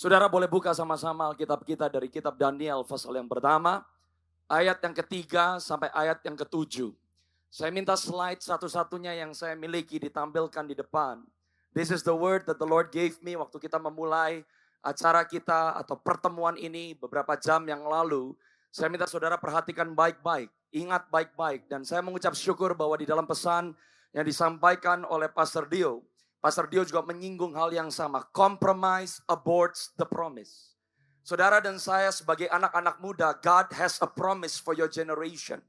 Saudara boleh buka sama-sama Alkitab kita dari kitab Daniel pasal yang pertama, ayat yang ketiga sampai ayat yang ketujuh. Saya minta slide satu-satunya yang saya miliki ditampilkan di depan. This is the word that the Lord gave me waktu kita memulai acara kita atau pertemuan ini beberapa jam yang lalu. Saya minta saudara perhatikan baik-baik, ingat baik-baik. Dan saya mengucap syukur bahwa di dalam pesan yang disampaikan oleh Pastor Dio juga menyinggung hal yang sama. Compromise aborts the promise. Saudara dan saya sebagai anak-anak muda, God has a promise for your generation.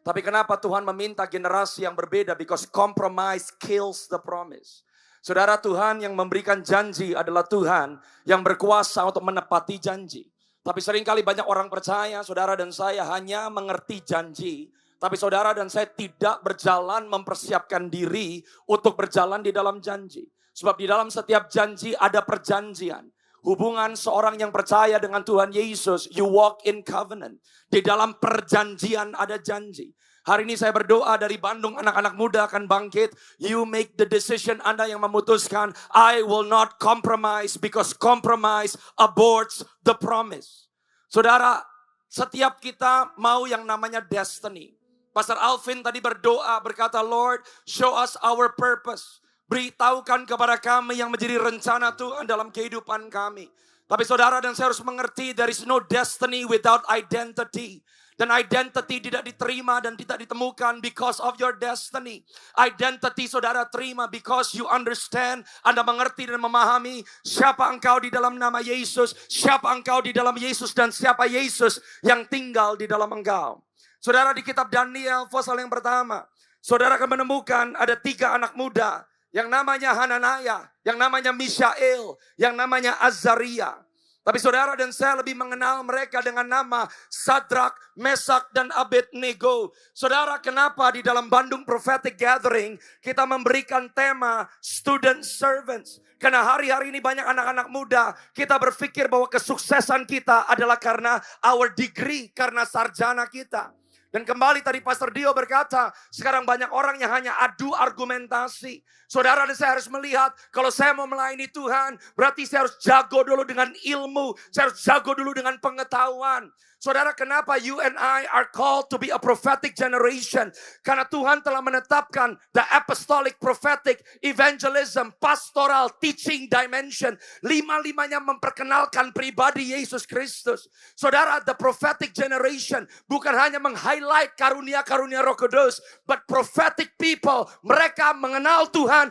Tapi kenapa Tuhan meminta generasi yang berbeda? Because compromise kills the promise. Saudara, Tuhan yang memberikan janji adalah Tuhan yang berkuasa untuk menepati janji. Tapi seringkali banyak orang percaya, saudara dan saya hanya mengerti janji. Tapi saudara dan saya tidak berjalan mempersiapkan diri untuk berjalan di dalam janji. Sebab di dalam setiap janji ada perjanjian. Hubungan seorang yang percaya dengan Tuhan Yesus, you walk in covenant. Di dalam perjanjian ada janji. Hari ini saya berdoa dari Bandung anak-anak muda akan bangkit. You make the decision, Anda yang memutuskan. I will not compromise because compromise aborts the promise. Saudara, setiap kita mau yang namanya destiny. Pastor Alvin tadi berdoa berkata, Lord, show us our purpose. Beritahukan kepada kami yang menjadi rencana Tuhan dalam kehidupan kami. Tapi saudara dan saya harus mengerti, there is no destiny without identity. Dan identity tidak diterima dan tidak ditemukan because of your destiny. Identity saudara terima because you understand. Anda mengerti dan memahami siapa engkau di dalam nama Yesus. Siapa engkau di dalam Yesus dan siapa Yesus yang tinggal di dalam engkau. Saudara, di kitab Daniel pasal yang pertama, saudara akan menemukan ada 3 anak muda. Yang namanya Hananiah, yang namanya Mishael, yang namanya Azaria. Tapi saudara dan saya lebih mengenal mereka dengan nama Sadrak, Mesak, dan Abednego. Saudara, kenapa di dalam Bandung Prophetic Gathering kita memberikan tema Student Servants? Karena hari-hari ini banyak anak-anak muda, kita berpikir bahwa kesuksesan kita adalah karena our degree, karena sarjana kita. Dan kembali tadi Pastor Dio berkata, sekarang banyak orang yang hanya adu argumentasi. Saudara dan saya harus melihat, kalau saya mau melayani Tuhan, berarti saya harus jago dulu dengan ilmu. Saya harus jago dulu dengan pengetahuan. Saudara, kenapa you and I are called to be a prophetic generation? Karena Tuhan telah menetapkan the apostolic, prophetic, evangelism, pastoral, teaching dimension. 5-5-nya memperkenalkan pribadi Yesus Kristus. Saudara, the prophetic generation bukan hanya meng-highlight karunia-karunia Roh Kudus, but prophetic people, mereka mengenal Tuhan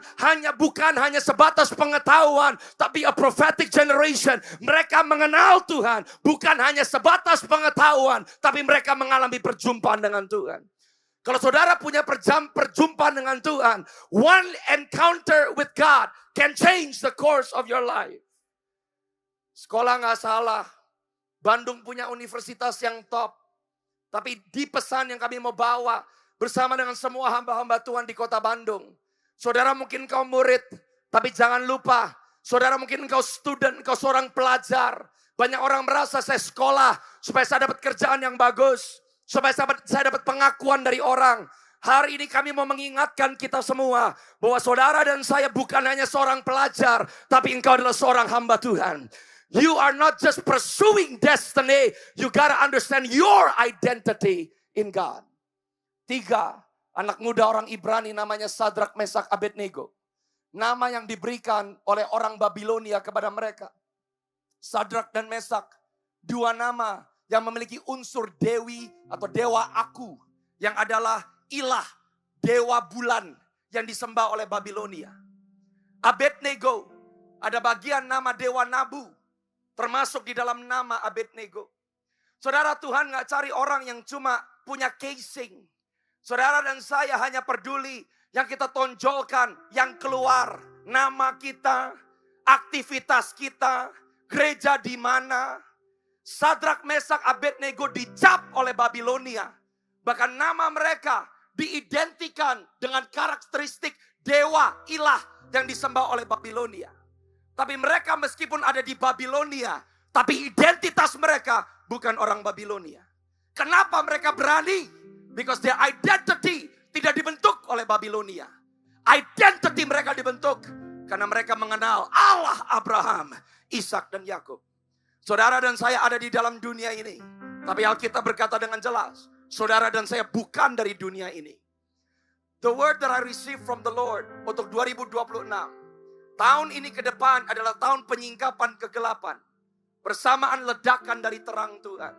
bukan hanya sebatas pengetahuan, tapi a prophetic generation. Mereka mengenal Tuhan bukan hanya sebatas pengetahuan, tapi mereka mengalami perjumpaan dengan Tuhan. Kalau saudara punya perjumpaan dengan Tuhan, one encounter with God can change the course of your life. Sekolah gak salah, Bandung punya universitas yang top. Tapi di pesan yang kami mau bawa bersama dengan semua hamba-hamba Tuhan di kota Bandung. Saudara mungkin kau murid, tapi jangan lupa. Saudara mungkin kau student, kau seorang pelajar. Banyak orang merasa saya sekolah supaya saya dapat kerjaan yang bagus. Supaya saya dapat pengakuan dari orang. Hari ini kami mau mengingatkan kita semua bahwa saudara dan saya bukan hanya seorang pelajar, tapi engkau adalah seorang hamba Tuhan. You are not just pursuing destiny, you gotta understand your identity in God. 3 anak muda orang Ibrani namanya Sadrak, Mesak, Abednego. Nama yang diberikan oleh orang Babilonia kepada mereka. Sadrak dan Mesak, 2 nama yang memiliki unsur dewi atau dewa aku, yang adalah ilah, dewa bulan yang disembah oleh Babilonia. Abednego, ada bagian nama dewa Nabu, termasuk di dalam nama Abednego. Saudara, Tuhan gak cari orang yang cuma punya casing. Saudara dan saya hanya peduli yang kita tonjolkan, yang keluar, nama kita, aktivitas kita, gereja di mana. Sadrak, Mesak, Abednego dicap oleh Babilonia. Bahkan nama mereka diidentikan dengan karakteristik dewa, ilah yang disembah oleh Babilonia. Tapi mereka meskipun ada di Babilonia, tapi identitas mereka bukan orang Babilonia. Kenapa mereka berani? Because their identity tidak dibentuk oleh Babilonia. Identity mereka dibentuk karena mereka mengenal Allah Abraham, Ishak dan Yakub. Saudara dan saya ada di dalam dunia ini. Tapi Alkitab berkata dengan jelas, saudara dan saya bukan dari dunia ini. The word that I received from the Lord untuk 2026. Tahun ini ke depan adalah tahun penyingkapan kegelapan. Bersamaan ledakan dari terang Tuhan.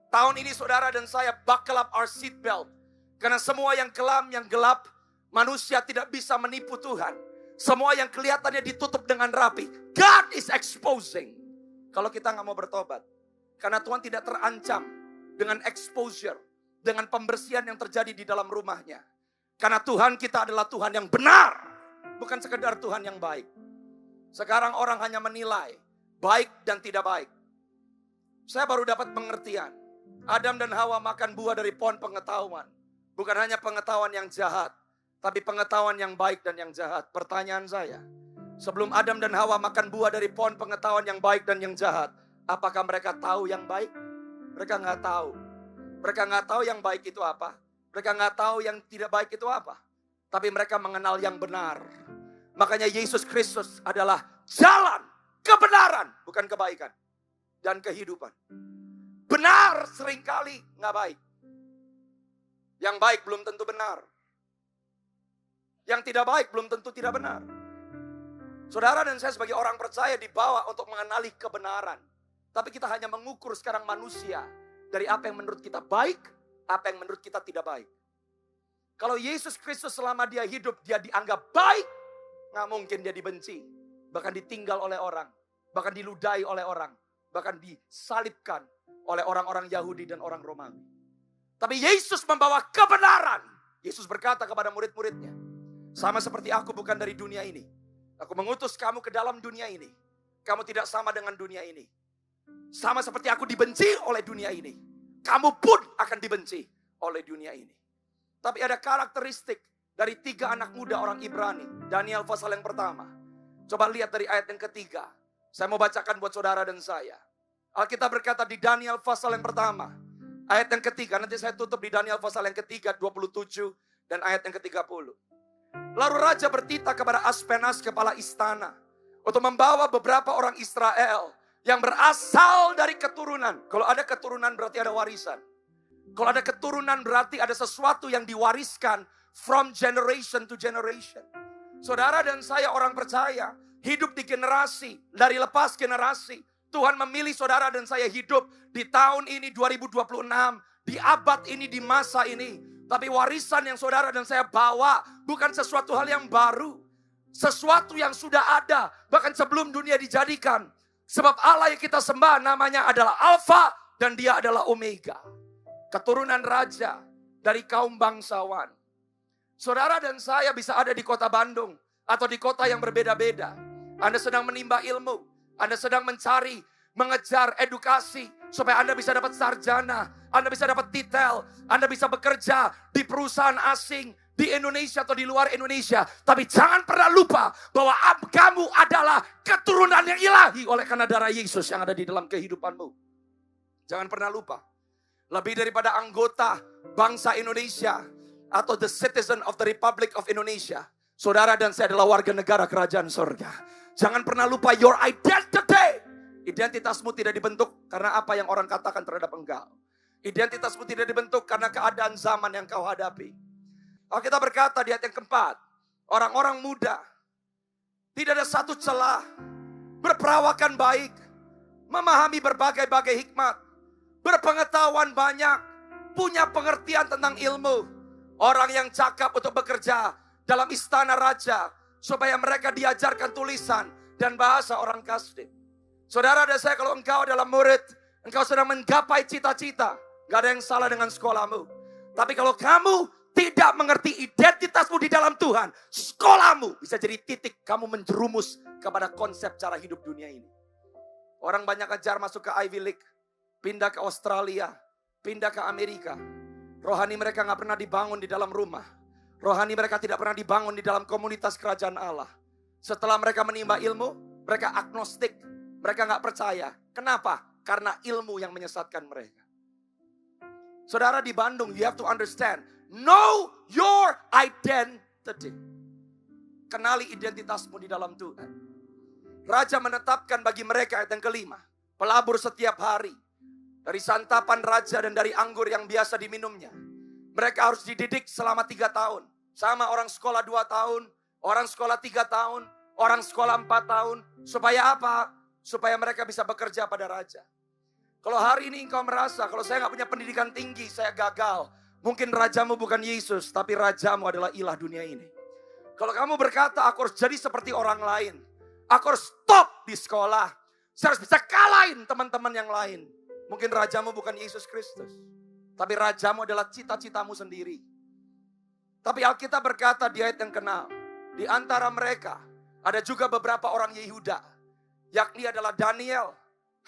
Tahun ini saudara dan saya buckle up our seat belt. Karena semua yang kelam, yang gelap, manusia tidak bisa menipu Tuhan. Semua yang kelihatannya ditutup dengan rapi, God is exposing. Kalau kita gak mau bertobat. Karena Tuhan tidak terancam dengan exposure, dengan pembersihan yang terjadi di dalam rumahnya. Karena Tuhan kita adalah Tuhan yang benar, bukan sekedar Tuhan yang baik. Sekarang orang hanya menilai baik dan tidak baik. Saya baru dapat pengertian. Adam dan Hawa makan buah dari pohon pengetahuan. Bukan hanya pengetahuan yang jahat, tapi pengetahuan yang baik dan yang jahat. Pertanyaan saya, sebelum Adam dan Hawa makan buah dari pohon pengetahuan yang baik dan yang jahat, apakah mereka tahu yang baik? Mereka nggak tahu. Mereka nggak tahu yang baik itu apa. Mereka nggak tahu yang tidak baik itu apa. Tapi mereka mengenal yang benar. Makanya Yesus Kristus adalah jalan kebenaran, bukan kebaikan. Dan kehidupan. Benar seringkali nggak baik. Yang baik belum tentu benar. Yang tidak baik belum tentu tidak benar. Saudara dan saya sebagai orang percaya dibawa untuk mengenali kebenaran. Tapi kita hanya mengukur sekarang manusia dari apa yang menurut kita baik, apa yang menurut kita tidak baik. Kalau Yesus Kristus selama dia hidup, dia dianggap baik, nggak mungkin dia dibenci. Bahkan ditinggal oleh orang, bahkan diludahi oleh orang, bahkan disalibkan oleh orang-orang Yahudi dan orang Romawi. Tapi Yesus membawa kebenaran. Yesus berkata kepada murid-muridnya, sama seperti aku bukan dari dunia ini. Aku mengutus kamu ke dalam dunia ini. Kamu tidak sama dengan dunia ini. Sama seperti aku dibenci oleh dunia ini. Kamu pun akan dibenci oleh dunia ini. Tapi ada karakteristik dari 3 anak muda orang Ibrani. Daniel pasal yang pertama. Coba lihat dari ayat yang ketiga. Saya mau bacakan buat saudara dan saya. Alkitab berkata di Daniel pasal yang pertama. Ayat yang ketiga. Nanti saya tutup di Daniel pasal yang ketiga 27 dan ayat yang ke-30. Lalu raja bertitah kepada Aspenas kepala istana. Untuk membawa beberapa orang Israel yang berasal dari keturunan. Kalau ada keturunan berarti ada warisan. Kalau ada keturunan berarti ada sesuatu yang diwariskan from generation to generation. Saudara dan saya orang percaya, hidup di generasi, dari lepas generasi. Tuhan memilih saudara dan saya hidup di tahun ini 2026, di abad ini, di masa ini. Tapi warisan yang saudara dan saya bawa bukan sesuatu hal yang baru. Sesuatu yang sudah ada, bahkan sebelum dunia dijadikan. Sebab Allah yang kita sembah namanya adalah Alfa dan dia adalah Omega. Keturunan raja dari kaum bangsawan. Saudara dan saya bisa ada di kota Bandung atau di kota yang berbeda-beda. Anda sedang menimba ilmu, Anda sedang mencari, mengejar edukasi supaya Anda bisa dapat sarjana, Anda bisa dapat titel, Anda bisa bekerja di perusahaan asing, di Indonesia atau di luar Indonesia. Tapi jangan pernah lupa bahwa kamu adalah keturunan yang ilahi oleh karena darah Yesus yang ada di dalam kehidupanmu. Jangan pernah lupa. Lebih daripada anggota bangsa Indonesia atau the citizen of the Republic of Indonesia, saudara dan saya adalah warga negara kerajaan surga. Jangan pernah lupa your identity. Identitasmu tidak dibentuk karena apa yang orang katakan terhadap engkau. Identitasmu tidak dibentuk karena keadaan zaman yang kau hadapi. Kita berkata di ayat yang keempat, orang-orang muda tidak ada satu celah, berperawakan baik, memahami berbagai-bagai hikmat, berpengetahuan banyak, punya pengertian tentang ilmu. Orang yang cakap untuk bekerja dalam istana raja, supaya mereka diajarkan tulisan dan bahasa orang Kasdim. Saudara dan saya, kalau engkau adalah murid, engkau sedang menggapai cita-cita, gak ada yang salah dengan sekolahmu. Tapi kalau kamu tidak mengerti identitasmu di dalam Tuhan, sekolahmu bisa jadi titik kamu menjerumus kepada konsep cara hidup dunia ini. Orang banyak ajar masuk ke Ivy League, pindah ke Australia, pindah ke Amerika. Rohani mereka gak pernah dibangun di dalam rumah. Rohani mereka tidak pernah dibangun di dalam komunitas kerajaan Allah. Setelah mereka menimba ilmu, mereka agnostik. Mereka gak percaya. Kenapa? Karena ilmu yang menyesatkan mereka. Saudara di Bandung, you have to understand. Know your identity. Kenali identitasmu di dalam Tuhan. Raja menetapkan bagi mereka ayat yang kelima. pelabur setiap hari. Dari santapan raja dan dari anggur yang biasa diminumnya. Mereka harus dididik selama 3 tahun. Sama orang sekolah 2 tahun, orang sekolah 3 tahun, orang sekolah 4 tahun. Supaya apa? Supaya mereka bisa bekerja pada raja. Kalau hari ini engkau merasa, kalau saya gak punya pendidikan tinggi, saya gagal. Mungkin rajamu bukan Yesus, tapi rajamu adalah ilah dunia ini. Kalau kamu berkata, aku harus jadi seperti orang lain. Aku harus stop di sekolah. Saya harus bisa kalahin teman-teman yang lain. Mungkin rajamu bukan Yesus Kristus. Tapi rajamu adalah cita-citamu sendiri. Tapi Alkitab berkata di ayat yang ke-6. Di antara mereka, ada juga beberapa orang Yehuda. Yakni adalah Daniel,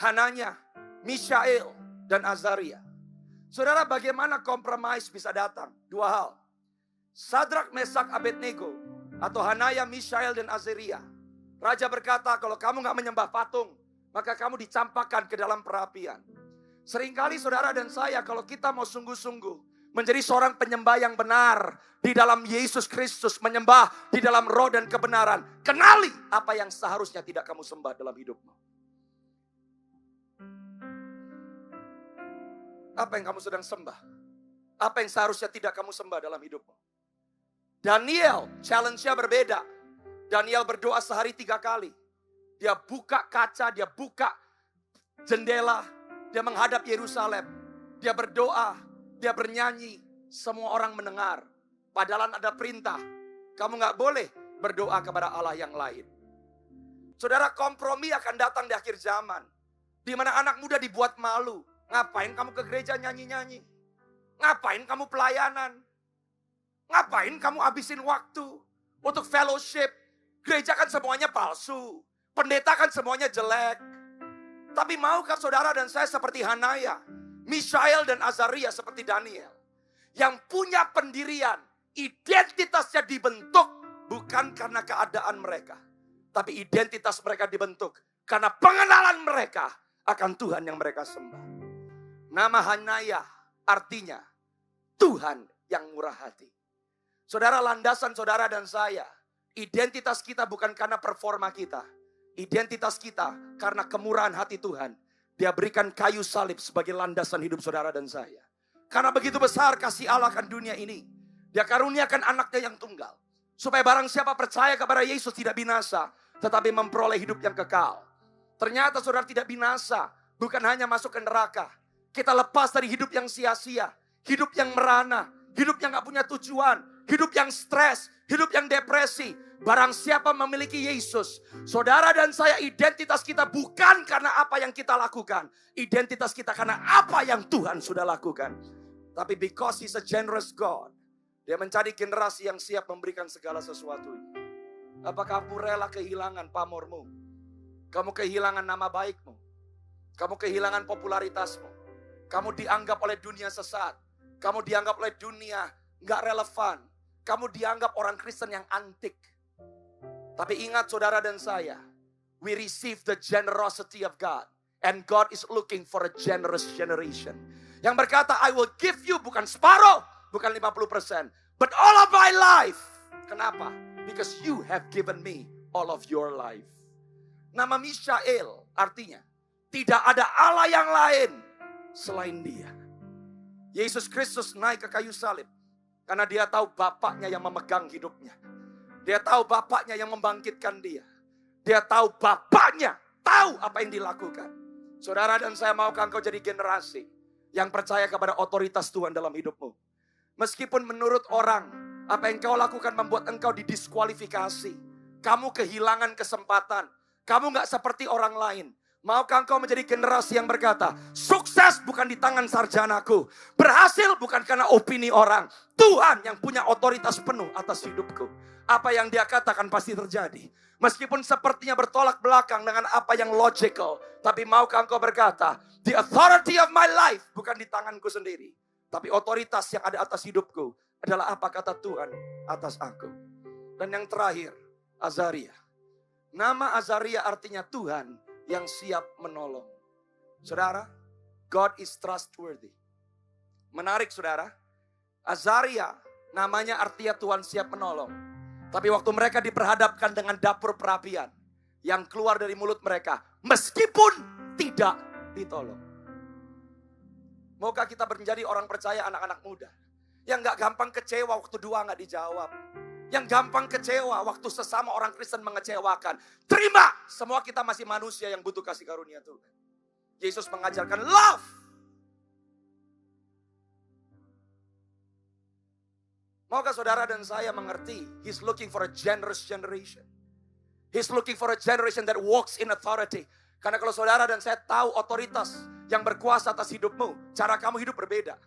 Hananya, Mishael, dan Azaria. Saudara, bagaimana compromise bisa datang? 2 hal. Sadrak, Mesak, Abednego, atau Hanaya, Mishael, dan Azaria. Raja berkata, kalau kamu gak menyembah patung, maka kamu dicampakkan ke dalam perapian. Seringkali saudara dan saya, kalau kita mau sungguh-sungguh menjadi seorang penyembah yang benar di dalam Yesus Kristus, menyembah di dalam roh dan kebenaran, kenali apa yang seharusnya tidak kamu sembah dalam hidupmu. Apa yang kamu sedang sembah? Apa yang seharusnya tidak kamu sembah dalam hidupmu? Daniel, challenge-nya berbeda. Daniel berdoa sehari 3 kali. Dia buka kaca, dia buka jendela, dia menghadap Yerusalem. Dia berdoa, dia bernyanyi, semua orang mendengar. Padahal ada perintah, kamu gak boleh berdoa kepada Allah yang lain. Saudara, kompromi akan datang di akhir zaman. Di mana anak muda dibuat malu. Ngapain kamu ke gereja nyanyi-nyanyi? Ngapain kamu pelayanan? Ngapain kamu habisin waktu untuk fellowship? Gereja kan semuanya palsu. Pendeta kan semuanya jelek. Tapi maukah saudara dan saya seperti Hanaya, Mishael dan Azaria seperti Daniel. Yang punya pendirian, identitasnya dibentuk bukan karena keadaan mereka. Tapi identitas mereka dibentuk karena pengenalan mereka akan Tuhan yang mereka sembah. Nama Hanaya artinya Tuhan yang murah hati. Saudara, landasan saudara dan saya, identitas kita bukan karena performa kita. Identitas kita karena kemurahan hati Tuhan. Dia berikan kayu salib sebagai landasan hidup saudara dan saya. Karena begitu besar kasih Allah akan dunia ini. Dia karuniakan anaknya yang tunggal. Supaya barang siapa percaya kepada Yesus tidak binasa, tetapi memperoleh hidup yang kekal. Ternyata saudara tidak binasa, bukan hanya masuk ke neraka. Kita lepas dari hidup yang sia-sia, hidup yang merana, hidup yang gak punya tujuan, hidup yang stres, hidup yang depresi. Barang siapa memiliki Yesus, saudara dan saya, identitas kita bukan karena apa yang kita lakukan. Identitas kita karena apa yang Tuhan sudah lakukan. Tapi because He's a generous God, Dia mencari generasi yang siap memberikan segala sesuatu. Apakah kamu rela kehilangan pamormu? Kamu kehilangan nama baikmu. Kamu kehilangan popularitasmu. Kamu dianggap oleh dunia sesat. Kamu dianggap oleh dunia gak relevan. Kamu dianggap orang Kristen yang antik. Tapi ingat saudara dan saya, we receive the generosity of God. And God is looking for a generous generation. Yang berkata, I will give you bukan separuh, bukan 50%. But all of my life. Kenapa? Because you have given me all of your life. Nama Mishael artinya, tidak ada Allah yang lain selain Dia. Yesus Kristus naik ke kayu salib. Karena Dia tahu Bapaknya yang memegang hidupnya. Dia tahu Bapaknya yang membangkitkan dia. Dia tahu Bapaknya tahu apa yang dilakukan. Saudara dan saya, maukah engkau jadi generasi yang percaya kepada otoritas Tuhan dalam hidupmu? Meskipun menurut orang, apa yang kau lakukan membuat engkau didiskualifikasi. Kamu kehilangan kesempatan. Kamu gak seperti orang lain. Maukah engkau menjadi generasi yang berkata, sukses bukan di tangan sarjanaku. Berhasil bukan karena opini orang. Tuhan yang punya otoritas penuh atas hidupku. Apa yang Dia katakan pasti terjadi. Meskipun sepertinya bertolak belakang dengan apa yang logical. Tapi maukah engkau berkata, the authority of my life bukan di tanganku sendiri. Tapi otoritas yang ada atas hidupku adalah apa kata Tuhan atas aku. Dan yang terakhir, Azaria. Nama Azaria artinya Tuhan yang siap menolong. Saudara, God is trustworthy. Menarik saudara. Azaria namanya artinya Tuhan siap menolong. Tapi waktu mereka diperhadapkan dengan dapur perapian yang keluar dari mulut mereka, meskipun tidak ditolong. Maukah kita menjadi orang percaya anak-anak muda yang gak gampang kecewa waktu doa gak dijawab, yang gampang kecewa waktu sesama orang Kristen mengecewakan. Terima, semua kita masih manusia yang butuh kasih karunia Tuhan. Yesus mengajarkan love. Maukah saudara dan saya mengerti, He's looking for a generous generation. He's looking for a generation that walks in authority. Karena kalau saudara dan saya tahu otoritas yang berkuasa atas hidupmu, cara kamu hidup berbeda.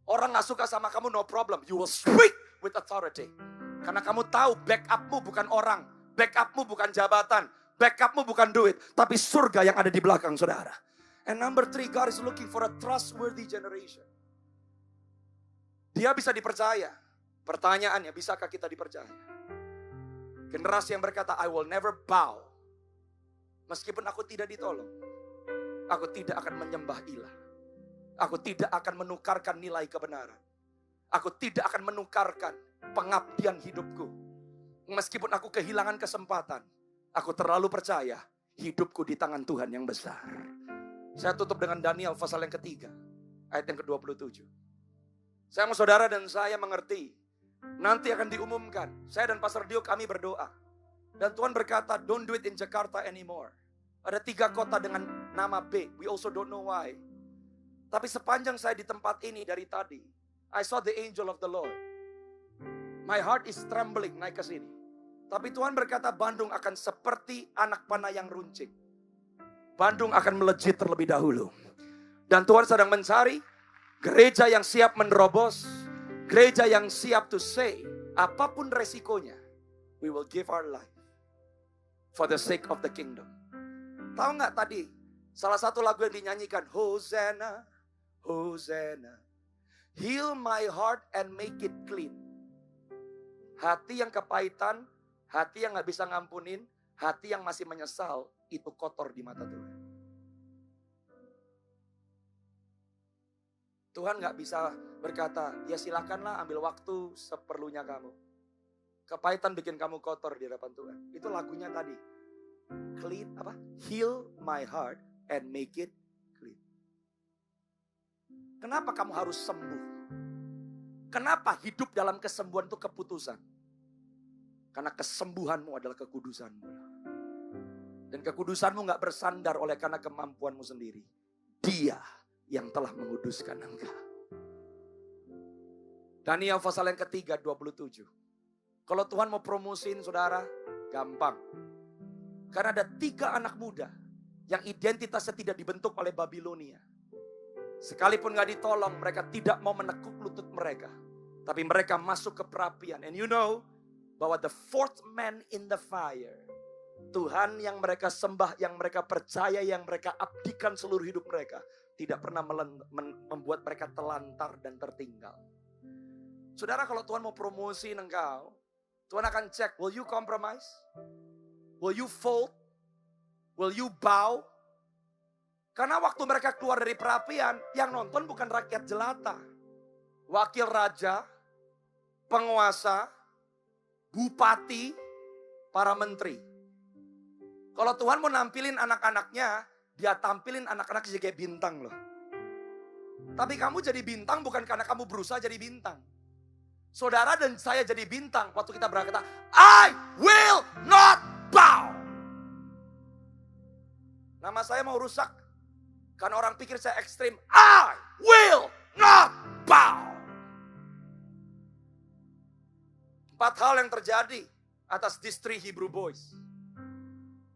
Orang gak suka sama kamu, no problem. You will speak with authority. Karena kamu tahu backupmu bukan orang, backupmu bukan jabatan, backupmu bukan duit, tapi surga yang ada di belakang saudara. And number 3, God is looking for a trustworthy generation. Dia bisa dipercaya. Pertanyaannya, bisakah kita dipercaya? Generasi yang berkata, I will never bow. Meskipun aku tidak ditolong, aku tidak akan menyembah ilah. Aku tidak akan menukarkan nilai kebenaran. Aku tidak akan menukarkan pengabdian hidupku. Meskipun aku kehilangan kesempatan, aku terlalu percaya hidupku di tangan Tuhan yang besar. Saya tutup dengan Daniel pasal yang ketiga, ayat yang ke-27. Saya mau saudara dan saya mengerti, nanti akan diumumkan. Saya dan Pastor Dio kami berdoa. Dan Tuhan berkata, don't do it in Jakarta anymore. Ada 3 kota dengan nama B. We also don't know why. Tapi sepanjang saya di tempat ini dari tadi, I saw the angel of the Lord. My heart is trembling naik ke sini. Tapi Tuhan berkata Bandung akan seperti anak panah yang runcing. Bandung akan melejit terlebih dahulu. Dan Tuhan sedang mencari gereja yang siap menerobos. Gereja yang siap to say, apapun resikonya, we will give our life for the sake of the kingdom. Tahu gak tadi, salah satu lagu yang dinyanyikan, Hosanna, Hosanna, heal my heart and make it clean. Hati yang kepahitan, hati yang gak bisa ngampunin, hati yang masih menyesal, itu kotor di mata Tuhan. Tuhan gak bisa berkata, ya silakanlah ambil waktu seperlunya kamu. Kepahitan bikin kamu kotor di hadapan Tuhan. Itu lagunya tadi. Clean apa? Heal my heart and make it clean. Kenapa kamu harus sembuh? Kenapa hidup dalam kesembuhan itu keputusan? Karena kesembuhanmu adalah kekudusanmu. Dan kekudusanmu gak bersandar oleh karena kemampuanmu sendiri. Dia yang telah menguduskan engkau. Daniel pasal yang ketiga 27. Kalau Tuhan mau promosiin saudara, gampang. Karena ada 3 anak muda yang identitasnya tidak dibentuk oleh Babilonia. Sekalipun gak ditolong, mereka tidak mau menekuk lutut mereka. Tapi mereka masuk ke perapian. And you know, bahwa the 4th man in the fire, Tuhan yang mereka sembah, yang mereka percaya, yang mereka abdikan seluruh hidup mereka, tidak pernah membuat mereka telantar dan tertinggal. Saudara, kalau Tuhan mau promosi engkau, Tuhan akan cek, will you compromise? Will you fold? Will you bow? Karena waktu mereka keluar dari perapian, yang nonton bukan rakyat jelata. Wakil raja, penguasa, bupati, para menteri. Kalau Tuhan mau nampilin anak-anaknya, dia tampilin anak-anak sebagai bintang loh. Tapi kamu jadi bintang bukan karena kamu berusaha jadi bintang. Saudara dan saya jadi bintang waktu kita berkata, I will not bow. Nama saya mau rusak karena orang pikir saya ekstrim. I will not bow. 4 hal yang terjadi atas these 3 Hebrew boys.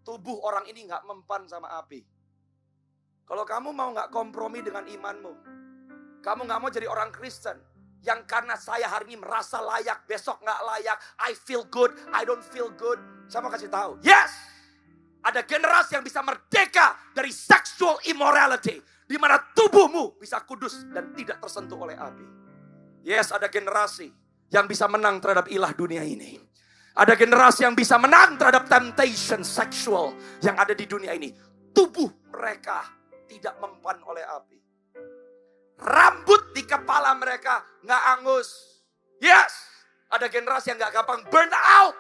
Tubuh orang ini gak mempan sama api. Kalau kamu mau gak kompromi dengan imanmu, kamu gak mau jadi orang Kristen yang karena saya hari ini merasa layak, besok gak layak, I feel good, I don't feel good. Saya mau kasih tahu, yes, ada generasi yang bisa merdeka dari sexual immorality, di mana tubuhmu bisa kudus dan tidak tersentuh oleh api. Yes, ada generasi yang bisa menang terhadap ilah dunia ini. Ada generasi yang bisa menang terhadap temptation seksual yang ada di dunia ini. Tubuh mereka tidak mempan oleh api. Rambut di kepala mereka gak angus. Yes, ada generasi yang gak gampang burn out.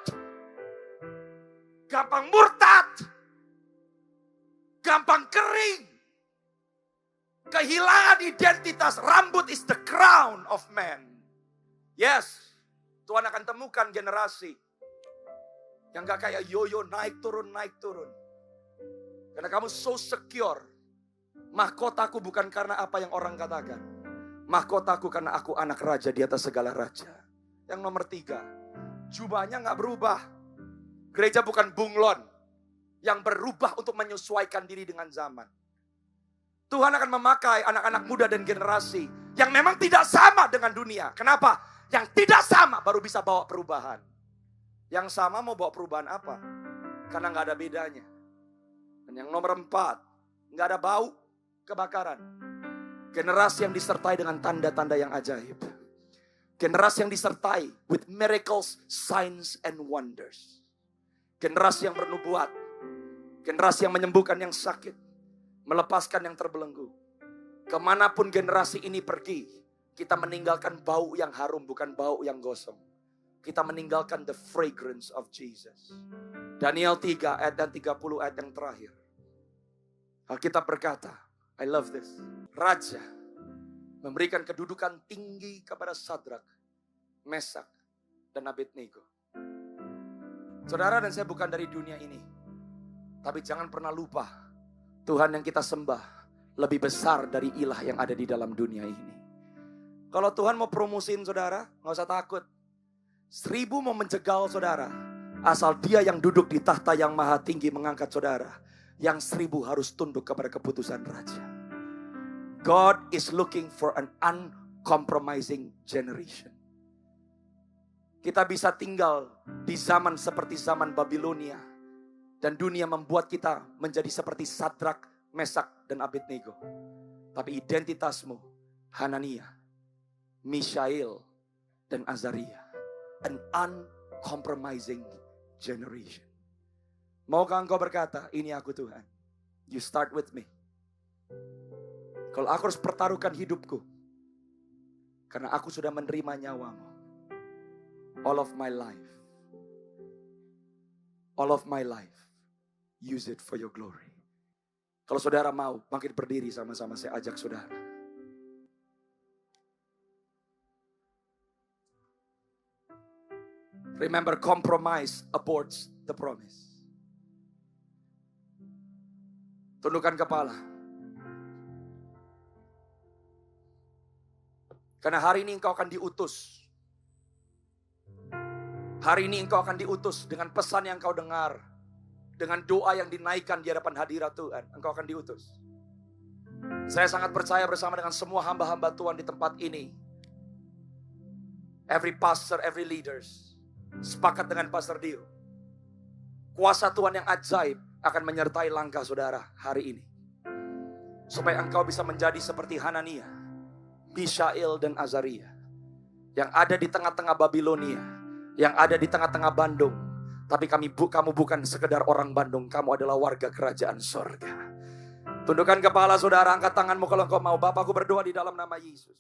Gampang murtad. gampang kering. Kehilangan identitas. Rambut is the crown of man. Yes, Tuhan akan temukan generasi yang gak kayak yoyo naik turun. Karena kamu so secure. Mahkotaku bukan karena apa yang orang katakan. Mahkotaku karena aku anak raja di atas segala raja. Yang nomor 3, jubahnya gak berubah. Gereja bukan bunglon yang berubah untuk menyesuaikan diri dengan zaman. Tuhan akan memakai anak-anak muda dan generasi yang memang tidak sama dengan dunia. Kenapa? Yang tidak sama baru bisa bawa perubahan. Yang sama mau bawa perubahan apa? Karena gak ada bedanya. Dan yang nomor 4, gak ada bau kebakaran. Generasi yang disertai dengan tanda-tanda yang ajaib. Generasi yang disertai with miracles, signs, and wonders. Generasi yang bernubuat. Generasi yang menyembuhkan yang sakit. Melepaskan yang terbelenggu. Kemanapun generasi ini pergi, kita meninggalkan bau yang harum, bukan bau yang gosong. Kita meninggalkan the fragrance of Jesus. Daniel 3 ayat dan 30 ayat yang terakhir. Alkitab berkata, I love this. Raja memberikan kedudukan tinggi kepada Sadrak, Mesak, dan Abednego. Saudara dan saya bukan dari dunia ini. Tapi jangan pernah lupa, Tuhan yang kita sembah lebih besar dari ilah yang ada di dalam dunia ini. Kalau Tuhan mau promosiin saudara, gak usah takut. 1000 mau menjegal saudara. Asal dia yang duduk di tahta yang maha tinggi mengangkat saudara. Yang 1000 harus tunduk kepada keputusan raja. God is looking for an uncompromising generation. Kita bisa tinggal di zaman seperti zaman Babilonia. Dan dunia membuat kita menjadi seperti Sadrak, Mesak, dan Abednego. Tapi identitasmu, Hanania, Mishael, dan Azaria. An uncompromising generation. Maukah engkau berkata, ini aku Tuhan. You start with me. Kalau aku harus pertaruhkan hidupku. Karena aku sudah menerima nyawamu. All of my life. All of my life. Use it for your glory. Kalau saudara mau, bangkit berdiri sama-sama, saya ajak saudara. Remember, compromise aborts the promise. Tundukkan kepala. Karena hari ini engkau akan diutus. Hari ini engkau akan diutus dengan pesan yang kau dengar. Dengan doa yang dinaikkan di hadapan hadirat Tuhan, engkau akan diutus. Saya sangat percaya bersama dengan semua hamba-hamba Tuhan di tempat ini. Every pastor, every leaders. Sepakat dengan Pastor Dio. Kuasa Tuhan yang ajaib akan menyertai langkah saudara hari ini. Supaya engkau bisa menjadi seperti Hanania, Mishael, dan Azaria. Yang ada di tengah-tengah Babilonia. Yang ada di tengah-tengah Bandung. Tapi kamu bukan sekedar orang Bandung. Kamu adalah warga kerajaan sorga. Tundukkan kepala saudara, angkat tanganmu kalau engkau mau. Bapa, aku berdoa di dalam nama Yesus.